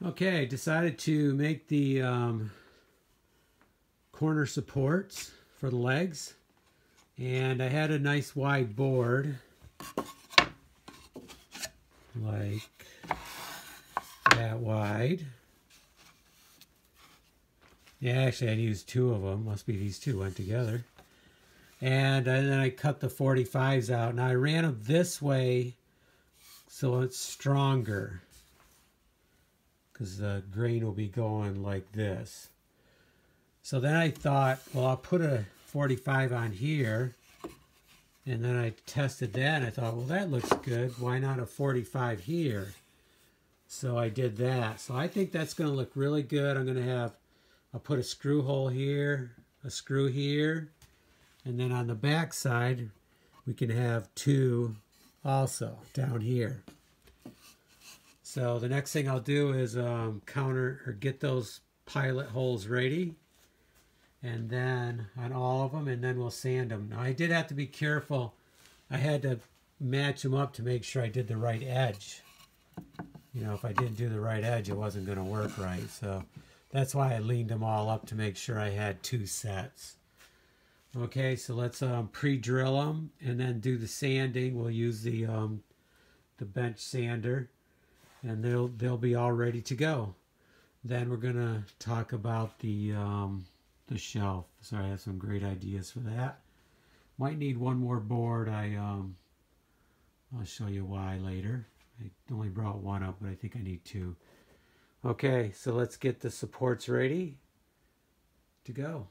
Okay, decided to make the corner supports for the legs, and I had a nice wide board like that wide. Yeah, actually I used two of them, must be these two went together. And then I cut the 45s out. Now I ran them this way so it's stronger, because the grain will be going like this. So then I thought, well, I'll put a 45 on here, and then I tested that and I thought, well, that looks good, why not a 45 here? So I did that. So I think that's going to look really good. I'll put a screw hole here, a screw here, and then on the back side we can have two also down here. So the next thing I'll do is get those pilot holes ready, and then on all of them, and then we'll sand them. Now I did have to be careful. I had to match them up to make sure I did the right edge. You know, if I didn't do the right edge, it wasn't going to work right. So that's why I leaned them all up to make sure I had two sets. Okay, so let's pre-drill them and then do the sanding. We'll use the bench sander, and they'll be all ready to go. Then we're gonna talk about the shelf. So I have some great ideas for that. Might need one more board. I'll show you why later. I only brought one up, but I think I need two. Okay, so let's get the supports ready to go.